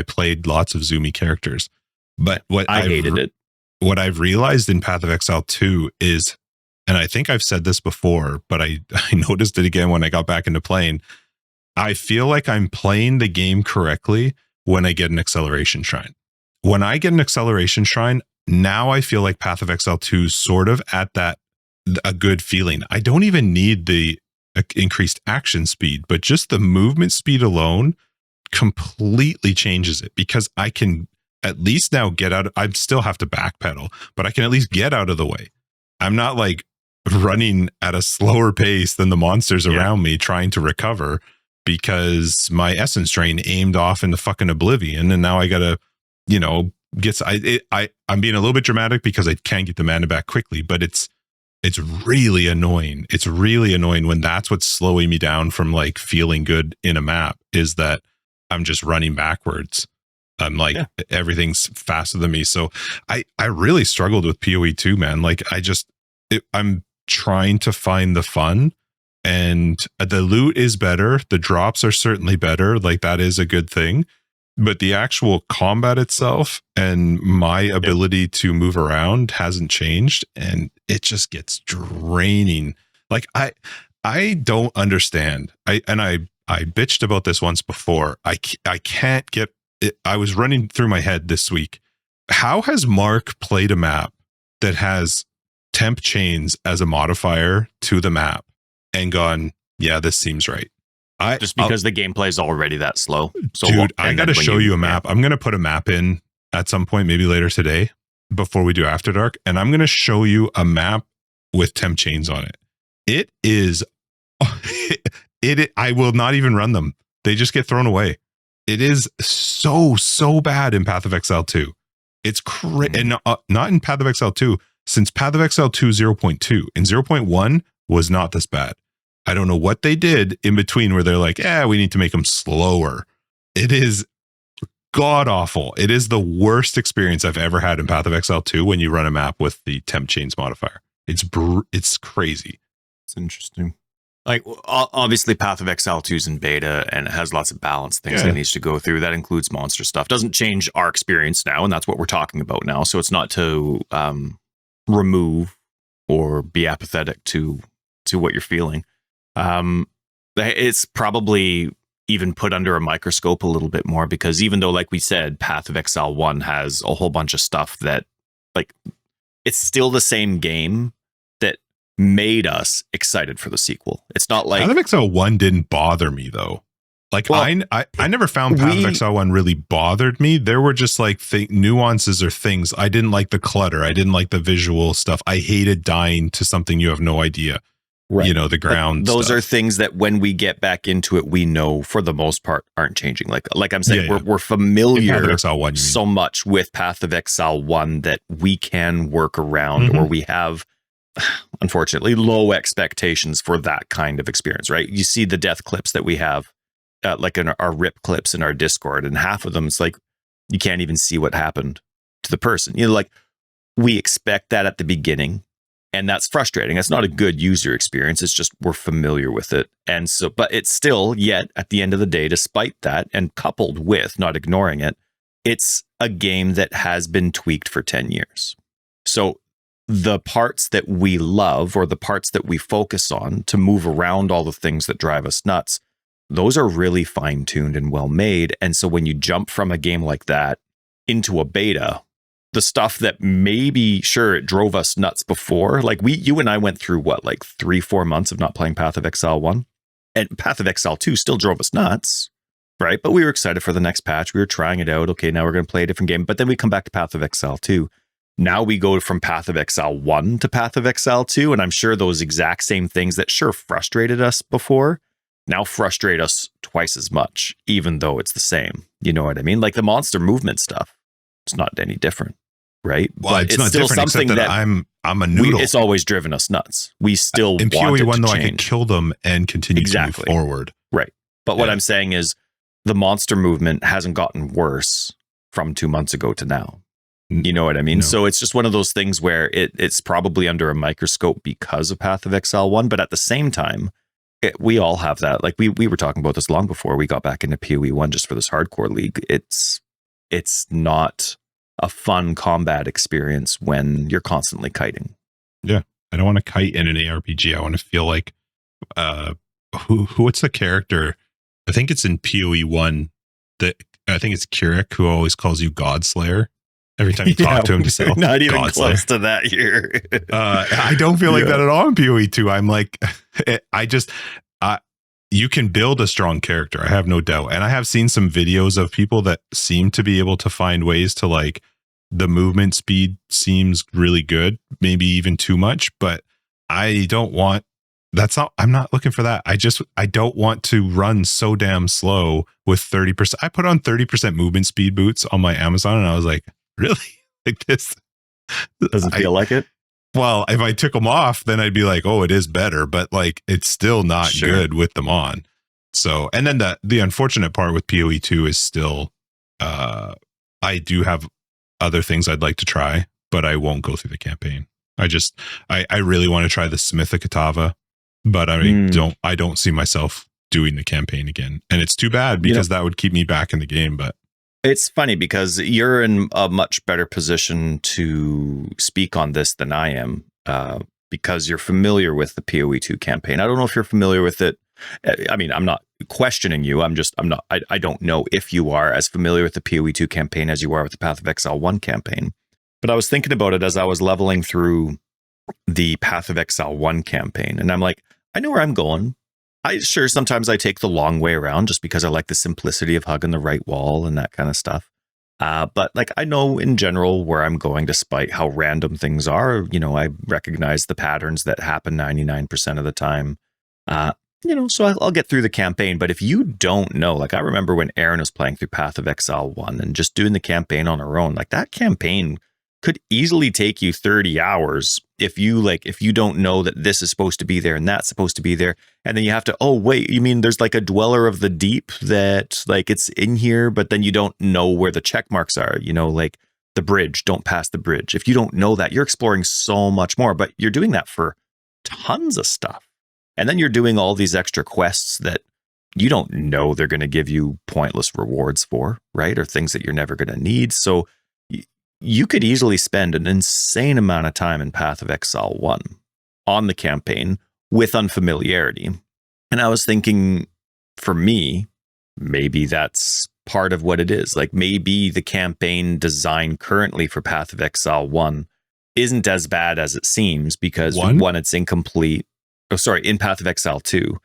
played lots of zoomy characters, but I hated it. What I've realized in Path of Exile 2 is, and I think I've said this before, but I noticed it again when I got back into playing, I feel like I'm playing the game correctly when I get an acceleration shrine. When I get an acceleration shrine, now I feel like Path of Exile 2 is sort of at a good feeling. I don't even need the increased action speed, but just the movement speed alone completely changes it, because I can at least now get out. I still have to backpedal, but I can at least get out of the way. I'm not like running at a slower pace than the monsters around me trying to recover because my essence drain aimed off into fucking oblivion, and now I gotta, I'm being a little bit dramatic because I can't get the mana back quickly, but it's really annoying. It's really annoying when that's what's slowing me down from like feeling good in a map, is that I'm just running backwards. I'm like, everything's faster than me. So I really struggled with PoE 2, man. Like, I'm trying to find the fun, and the loot is better. The drops are certainly better. Like, that is a good thing. But the actual combat itself and my ability to move around hasn't changed, and it just gets draining. Like, I don't understand. I bitched about this once before. I can't get it. I was running through my head this week. How has Mark played a map that has temp chains as a modifier to the map and gone, yeah, this seems right? Just because the gameplay is already that slow. So dude, I got to show you a map. I'm going to put a map in at some point, maybe later today, before we do After Dark. And I'm going to show you a map with temp chains on it. It is, I will not even run them. They just get thrown away. It is so bad in Path of Exile 2. It's and not in Path of Exile 2, since Path of Exile 2 0.2. In 0.1 was not this bad. I don't know what they did in between where they're like, we need to make them slower. It is god awful. It is the worst experience I've ever had in Path of Exile 2 when you run a map with the temp chains modifier. It's crazy. It's interesting. Like, obviously Path of Exile 2 is in beta and it has lots of balance things that it needs to go through. That includes monster stuff. Doesn't change our experience now, and that's what we're talking about now. So it's not to remove or be apathetic to what you're feeling. It's probably even put under a microscope a little bit more, because even though, like we said, Path of Exile 1 has a whole bunch of stuff that, like, it's still the same game that made us excited for the sequel. It's not like Path of Exile 1 didn't bother me though. Like Well, I never found Path of Exile 1 really bothered me. There were just like nuances or things. I didn't like the clutter. I didn't like the visual stuff. I hated dying to something you have no idea. Right. You know, the ground. But those stuff. are things that when we get back into it, we know for the most part aren't changing. Like I'm saying, Yeah, we're familiar Path of Exile 1, so much with Path of Exile 1 that we can work around, or we have, unfortunately, low expectations for that kind of experience, right? You see the death clips that we have, like in our rip clips in our Discord, and half of them, it's like, you can't even see what happened to the person. You know, like, we expect that at the beginning, and that's frustrating. That's not a good user experience. It's just, we're familiar with it. And so, but it's still, yet at the end of the day, despite that, and coupled with not ignoring it, it's a game that has been tweaked for 10 years. So the parts that we love, or the parts that we focus on to move around all the things that drive us nuts, those are really fine-tuned and well-made. And so when you jump from a game like that into a beta, the stuff that maybe, sure, it drove us nuts before, like you and I went through what, like 3-4 months of not playing Path of Exile 1, and Path of Exile 2 still drove us nuts, right? But we were excited for the next patch. We were trying it out. Okay, now we're going to play a different game. But then we come back to Path of Exile 2. Now we go from Path of Exile 1 to Path of Exile 2, and I'm sure those exact same things that sure frustrated us before now frustrate us twice as much, even though it's the same. You know what I mean? Like the monster movement stuff, it's not any different, right? Well, but it's not still different, something except that I'm a noodle. It's always driven us nuts. We still in want POE it 1 to though, change. I could kill them and continue Exactly. to move forward. Right. But what Yeah. I'm saying is the monster movement hasn't gotten worse from 2 months ago to now. You know what I mean? No. So it's just one of those things where it's probably under a microscope because of Path of Exile 1, but at the same time, we all have that. Like we were talking about this long before we got back into POE 1 just for this hardcore league. It's not a fun combat experience when you're constantly kiting. Yeah. I don't want to kite in an ARPG. I want to feel like what's the character? I think it's in POE 1 that I think it's Kirik who always calls you Godslayer. Every time you talk to him, to say, not even Godslayer. close to that here. I don't feel like that at all in POE 2. I'm like, you can build a strong character. I have no doubt. And I have seen some videos of people that seem to be able to find ways to, like, the movement speed seems really good, maybe even too much, but I'm not looking for that. I don't want to run so damn slow with 30%. I put on 30% movement speed boots on my Amazon and I was like, really? Like this? Doesn't feel like it. Well, if I took them off, then I'd be like, oh, it is better, but like it's still not good with them on. So, and then the unfortunate part with POE 2 is still, I do have other things I'd like to try, but I won't go through the campaign. I really want to try the Smith of Katava, but I don't see myself doing the campaign again. And it's too bad because that would keep me back in the game, but it's funny because you're in a much better position to speak on this than I am, because you're familiar with the POE 2 campaign. I don't know if you're familiar with it. I mean, I'm not questioning you. I don't know if you are as familiar with the POE 2 campaign as you are with the Path of Exile 1 campaign. But I was thinking about it as I was leveling through the Path of Exile 1 campaign. And I'm like, I know where I'm going. Sometimes I take the long way around just because I like the simplicity of hugging the right wall and that kind of stuff. But like, I know in general where I'm going despite how random things are. You know, I recognize the patterns that happen 99% of the time. So I'll get through the campaign. But if you don't know, like I remember when Erin was playing through Path of Exile 1 and just doing the campaign on her own, like that campaign could easily take you 30 hours if you don't know that this is supposed to be there and that's supposed to be there. And then you have to, oh, wait, you mean there's like a Dweller of the Deep that like it's in here, but then you don't know where the check marks are, like the bridge, don't pass the bridge. If you don't know that, you're exploring so much more, but you're doing that for tons of stuff. And then you're doing all these extra quests that you don't know they're going to give you pointless rewards for, right? Or things that you're never going to need. So you could easily spend an insane amount of time in Path of Exile 1 on the campaign with unfamiliarity. And I was thinking, for me, maybe that's part of what it is. Like maybe the campaign design currently for Path of Exile 1 isn't as bad as it seems because one, it's incomplete. In Path of Exile 2,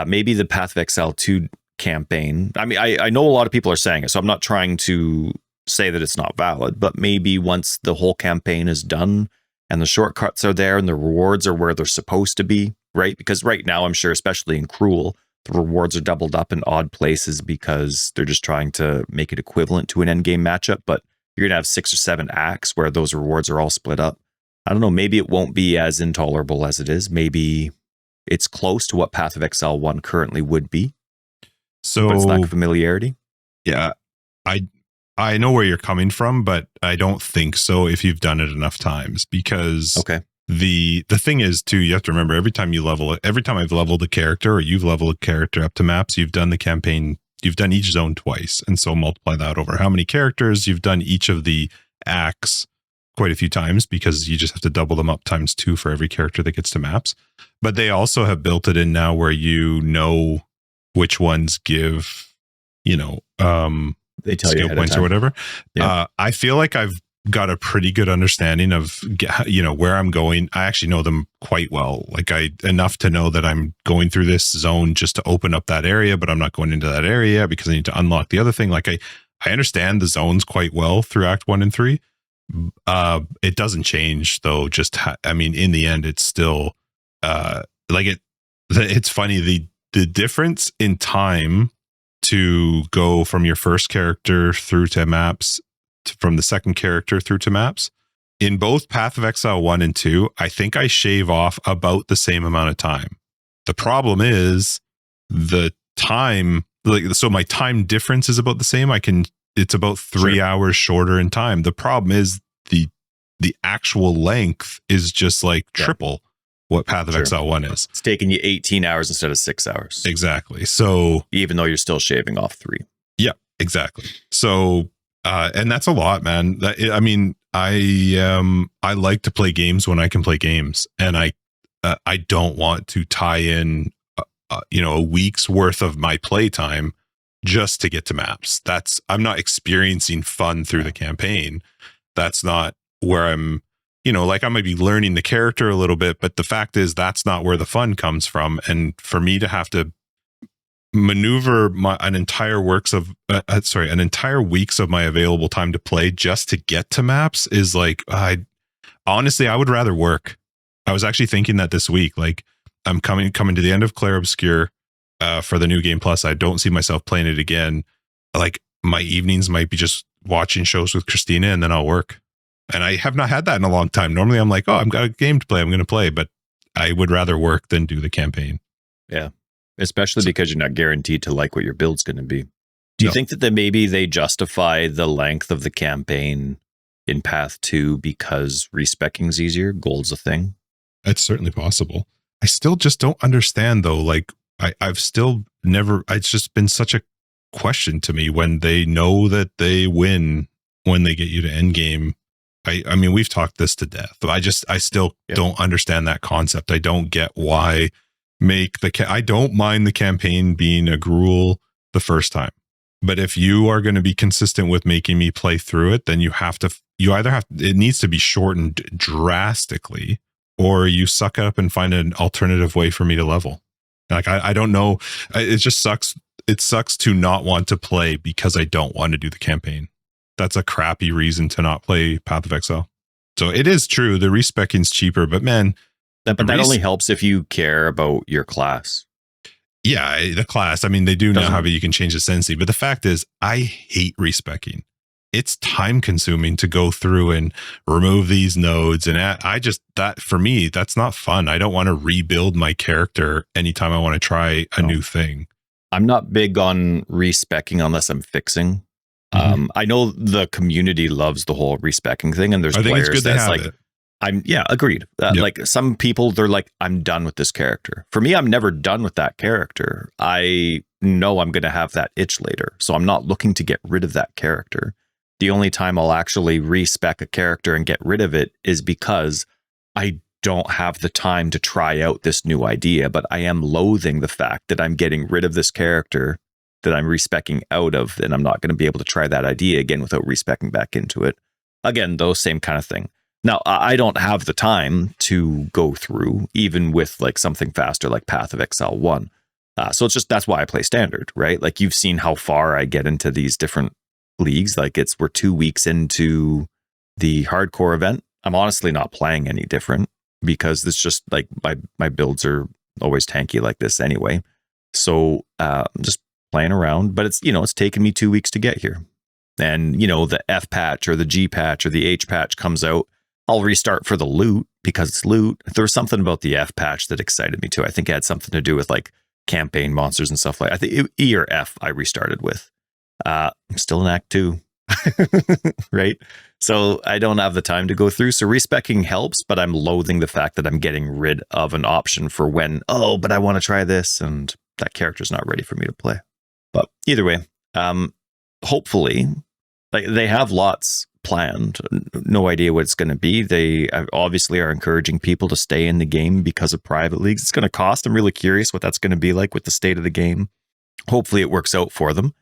maybe the Path of Exile 2 campaign. I mean, I know a lot of people are saying it, so I'm not trying to say that it's not valid, but maybe once the whole campaign is done and the shortcuts are there and the rewards are where they're supposed to be, right? Because right now, I'm sure, especially in Cruel, the rewards are doubled up in odd places because they're just trying to make it equivalent to an endgame matchup, but you're going to have 6 or 7 acts where those rewards are all split up. I don't know, maybe it won't be as intolerable as it is. Maybe it's close to what Path of Exile 1 currently would be. So But it's lack of familiarity. Yeah, I know where you're coming from, but I don't think so if you've done it enough times, because Okay. the thing is too, you have to remember every time I've leveled a character or you've leveled a character up to maps, you've done the campaign, you've done each zone twice. And so multiply that over how many characters you've done each of the acts quite a few times, because you just have to double them up times 2 for every character that gets to maps. But they also have built it in now where you know which ones give, They tell you skill ahead of points time. or whatever. Yeah. I feel like I've got a pretty good understanding of where I'm going. I actually know them quite well. Like enough to know that I'm going through this zone just to open up that area, but I'm not going into that area because I need to unlock the other thing. Like I understand the zones quite well through Act 1 and 3. It doesn't change though. In the end, it's still it's funny, the difference in time to go from your first character through to maps, from the second character through to maps. In both Path of Exile 1 and 2, I think I shave off about the same amount of time. The problem is the time, so my time difference is about the same. It's about 3 hours shorter in time. The problem is the actual length is just like triple what Path of Exile 1 is. It's taking you 18 hours instead of 6 hours. Exactly. So even though you're still shaving off 3. Yeah, exactly. So, and that's a lot, man. I like to play games when I can play games, and I don't want to tie in, a week's worth of my playtime just to get to maps. I'm not experiencing fun through the campaign. That's not where I'm, I might be learning the character a little bit, but the fact is that's not where the fun comes from. And for me to have to maneuver an entire weeks of my available time to play just to get to maps is like, honestly, I would rather work. I was actually thinking that this week, like I'm coming to the end of Clair Obscure for the new game plus. I don't see myself playing it again. Like my evenings might be just watching shows with Christina, and then I'll work. And I have not had that in a long time. Normally I'm like, I've got a game to play, I'm going to play, but I would rather work than do the campaign. Yeah. Especially because you're not guaranteed to like what your build's going to be. Do you think that maybe they justify the length of the campaign in Path 2 because respeccing's easier? Gold's a thing? It's certainly possible. I still just don't understand though. Like I've still never, it's just been such a question to me when they know that they win when they get you to endgame. I mean, we've talked this to death, but I still don't understand that concept. I don't get why I don't mind the campaign being a gruel the first time, but if you are going to be consistent with making me play through it, then it needs to be shortened drastically, or you suck it up and find an alternative way for me to level. Like, I don't know. It just sucks. It sucks to not want to play because I don't want to do the campaign. That's a crappy reason to not play Path of Exile. So it is true. The respeccing's cheaper, but man, but that only helps if you care about your class. Yeah, the class. I mean, they do now have it. You can change the ascendancy, but the fact is, I hate respecking. It's time consuming to go through and remove these nodes, and that for me, that's not fun. I don't want to rebuild my character anytime I want to try a new thing. I'm not big on respeccing unless I'm fixing. I know the community loves the whole respecking thing, and there's players that's like, agreed. Like some people, they're like, I'm done with this character. For me, I'm never done with that character. I know I'm going to have that itch later, so I'm not looking to get rid of that character. The only time I'll actually respec a character and get rid of it is because I don't have the time to try out this new idea, but I am loathing the fact that I'm getting rid of this character that I'm respecking out of, and I'm not going to be able to try that idea again without respecking back into it. Again, though, same kind of thing. Now, I don't have the time to go through, even with like something faster like Path of Exile 1. So it's just, that's why I play standard, right? Like you've seen how far I get into these different leagues. Like we're 2 weeks into the hardcore event. I'm honestly not playing any different because it's just like my builds are always tanky like this anyway. So I'm just playing around, but it's, it's taken me 2 weeks to get here. And, the F patch or the G patch or the H patch comes out, I'll restart for the loot because it's loot. There was something about the F patch that excited me too. I think it had something to do with like campaign monsters and stuff like that. I think E or F I restarted with. I'm still in Act 2, right? So I don't have the time to go through. So respecking helps, but I'm loathing the fact that I'm getting rid of an option for when, but I want to try this and that character's not ready for me to play. But either way, hopefully, like they have lots planned. No idea what it's going to be. They obviously are encouraging people to stay in the game because of private leagues. It's going to cost. I'm really curious what that's going to be like with the state of the game. Hopefully it works out for them.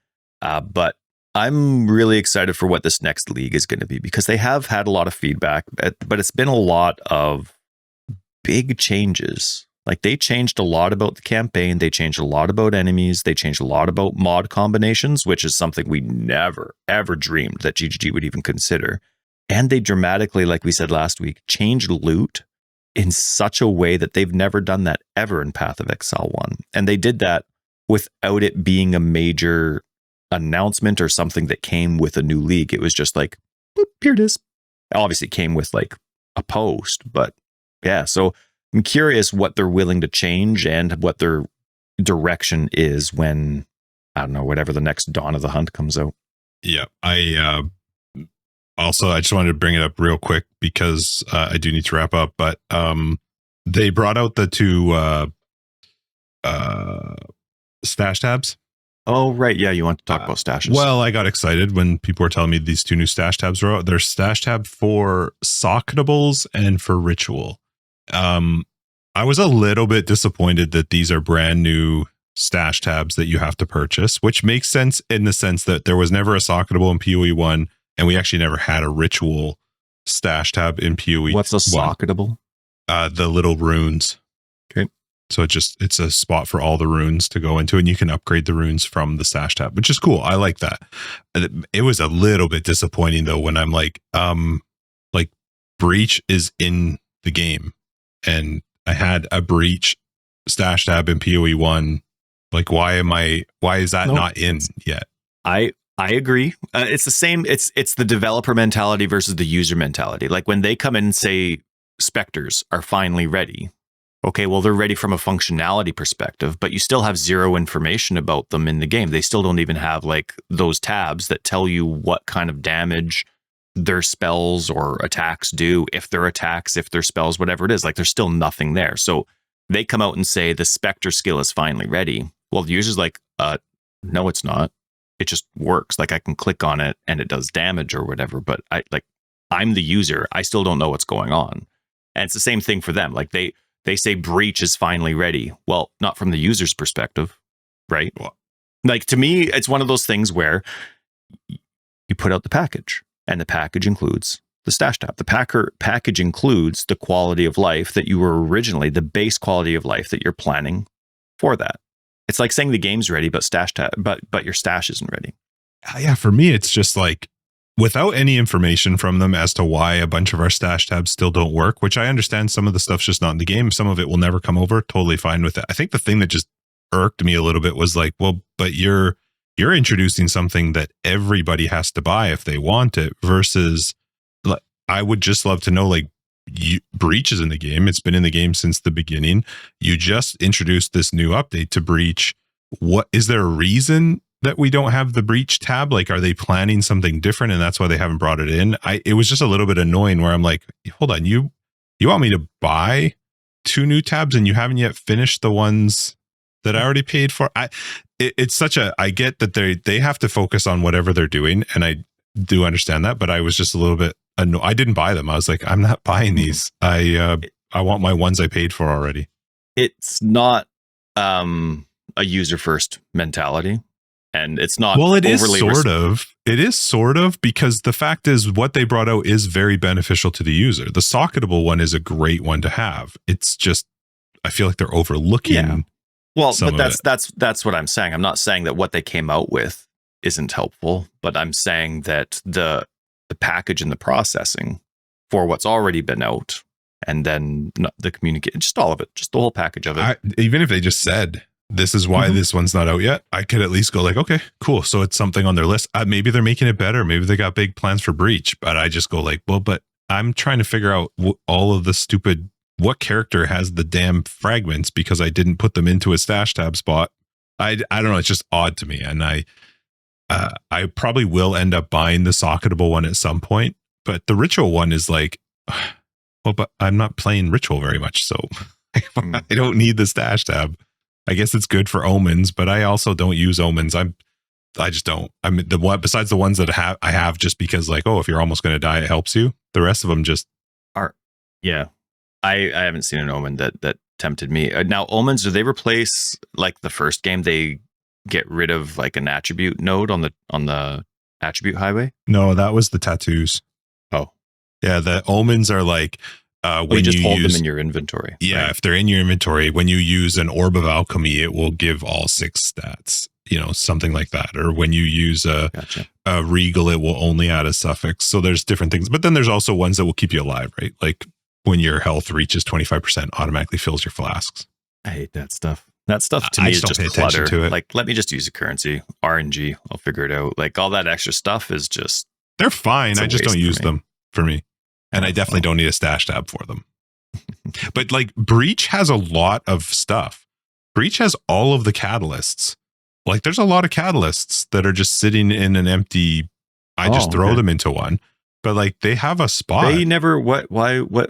But I'm really excited for what this next league is going to be because they have had a lot of feedback, but it's been a lot of big changes. Like they changed a lot about the campaign. They changed a lot about enemies. They changed a lot about mod combinations, which is something we never, ever dreamed that GGG would even consider. And they dramatically, like we said last week, changed loot in such a way that they've never done that ever in Path of Exile 1. And they did that without it being a major announcement or something that came with a new league. It was just like, boop, here it is. Obviously it came with like a post, but yeah, so I'm curious what they're willing to change and what their direction is when, I don't know, whatever the next Dawn of the Hunt comes out. Yeah. I just wanted to bring it up real quick because I do need to wrap up, but they brought out the 2 stash tabs. Oh, right. Yeah, you want to talk about stashes. Well, I got excited when people were telling me these 2 new stash tabs were out. There's stash tab for socketables and for ritual. I was a little bit disappointed that these are brand new stash tabs that you have to purchase, which makes sense in the sense that there was never a socketable in POE 1, and we actually never had a ritual stash tab in POE. What's a socketable? The little runes. Okay. So it's a spot for all the runes to go into, and you can upgrade the runes from the stash tab, which is cool. I like that. It was a little bit disappointing though when I'm like Breach is in the game, and I had a Breach stash tab in POE 1. Like, why is that not in yet? I agree. It's the same. It's the developer mentality versus the user mentality. Like when they come in and say specters are finally ready. Okay, well, they're ready from a functionality perspective, but you still have zero information about them in the game. They still don't even have like those tabs that tell you what kind of damage their spells or attacks do, if they're attacks, if they're spells, whatever it is. Like there's still nothing there. So they come out and say the Spectre skill is finally ready. Well, the user's like, no, it's not. It just works. Like I can click on it and it does damage or whatever, but I'm the user. I still don't know what's going on. And it's the same thing for them. Like they say Breach is finally ready. Well, not from the user's perspective, right? Well, like to me, it's one of those things where you put out the package and the package includes the stash tab. The package includes the quality of life that you were originally, the base quality of life that you're planning for that. It's like saying the game's ready, but stash tab, but your stash isn't ready. Yeah, for me, it's just like without any information from them as to why a bunch of our stash tabs still don't work, which I understand some of the stuff's just not in the game. Some of it will never come over. Totally fine with it. I think the thing that just irked me a little bit was like, well, but you're introducing something that everybody has to buy if they want it versus I would just love to know, like, Breach is in the game. It's been in the game since the beginning. You just introduced this new update to Breach. What is there a reason that we don't have the Breach tab? Like, are they planning something different and that's why they haven't brought it in? It was just a little bit annoying where I'm like, hold on, you want me to buy 2 new tabs and you haven't yet finished the ones that I already paid for? It's such I get that they have to focus on whatever they're doing, and I do understand that, but I was just a little bit annoyed. I didn't buy them. I was like, I'm not buying these. I want my ones I paid for already. It's not a user first mentality, and it's not. Well, it is sort of. It is sort of, because the fact is what they brought out is very beneficial to the user. The socketable one is a great one to have. It's just, I feel like they're overlooking Well, some but of that's what I'm saying. I'm not saying that what they came out with isn't helpful, but I'm saying that the package and the processing for what's already been out, and then the communicate, just all of it, just the whole package of it. Even if they just said this is why this one's not out yet, I could at least go like, okay, cool. So it's something on their list. Maybe they're making it better. Maybe they got big plans for Breach, but I just go like, well, but I'm trying to figure out all of the stupid, what character has the damn fragments because I didn't put them into a stash tab spot. I don't know. It's just odd to me. And I probably will end up buying the socketable one at some point, but the ritual one is like, well, but I'm not playing ritual very much. So I don't need the stash tab. I guess it's good for omens, but I also don't use omens. I just don't. I mean, the one besides the ones that I have just because like, oh, if you're almost going to die, it helps you. The rest of them just are. Yeah. I haven't seen an omen that tempted me. Now, omens, do they replace like the first game? They get rid of like an attribute node on the attribute highway? No, that was the tattoos. Oh. Yeah, the omens are like when you just hold use them in your inventory. Yeah, right? if they're in your inventory, when you use an orb of alchemy, it will give all 6 stats, something like that. Or when you use a regal, it will only add a suffix. So there's different things. But then there's also ones that will keep you alive, right? Like when your health reaches 25%, automatically fills your flasks. I hate that stuff. That stuff to me is just clutter. To it. Like, let me just use a currency, RNG. I'll figure it out. Like all that extra stuff is just... They're fine. I just don't use them for me. And I definitely don't need a stash tab for them. But like Breach has a lot of stuff. Breach has all of the catalysts. Like there's a lot of catalysts that are just sitting in an empty. I just throw them into one. But like they have a spot. They never what?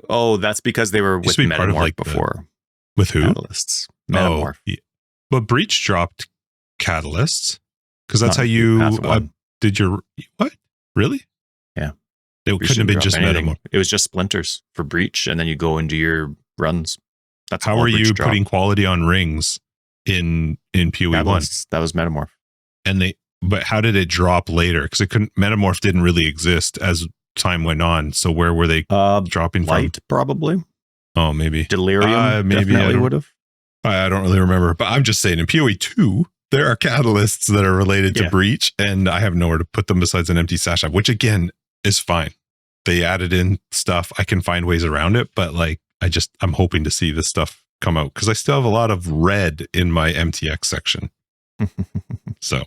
Oh, that's because they were with Metamorph like before. With who? Catalysts. Metamorph. Yeah. But Breach dropped catalysts because that's how you did your what? Really? Yeah. It couldn't have been just Metamorph. It was just splinters for Breach, and then you go into your runs. That's how are you putting quality on rings in POE 1? That was Metamorph. But how did it drop later? Because Metamorph didn't really exist as time went on. So where were they dropping light, from? Probably. Oh, maybe Delirium. Maybe definitely would have. I don't really remember, but I'm just saying in POE 2 there are catalysts that are related to Breach, and I have nowhere to put them besides an empty stash tab, which again is fine. They added in stuff. I can find ways around it, but like I'm hoping to see this stuff come out because I still have a lot of red in my MTX section. So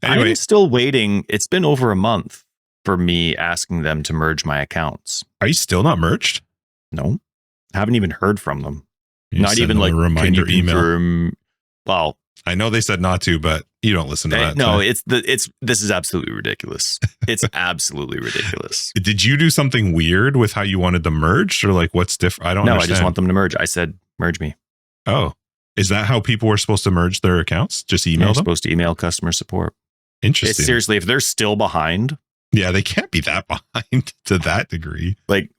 anyway, I'm still waiting. It's been over a month for me asking them to merge my accounts. Are you still not merged? No, I haven't even heard from them. Not even like a reminder email. Well, I know they said not to, but you don't listen to that. No, this is absolutely ridiculous. It's absolutely ridiculous. Did you do something weird with how you wanted them merged, or like what's different? I don't know. I just want them to merge. I said, merge me. Oh, is that how people were supposed to merge their accounts? Just email them? Supposed to email customer support. Interesting. Seriously, if they're still behind. Yeah, they can't be that behind to that degree. Like,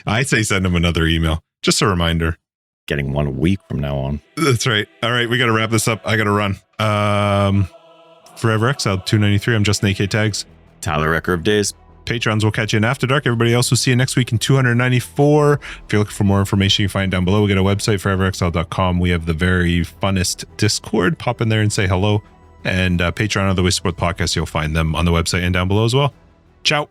I say send them another email. Just a reminder. Getting one a week from now on. That's right. All right, we got to wrap this up. I got to run. Forever Exiled 293. I'm Justin AK Tags. Tyler Recker of Days. Patrons will catch you in After Dark. Everybody else will see you next week in 294. If you're looking for more information, you can find it down below. We got a website, foreverexiled.com. We have the very funnest Discord. Pop in there and say hello. And Patreon, other ways to support the podcast, you'll find them on the website and down below as well. Ciao.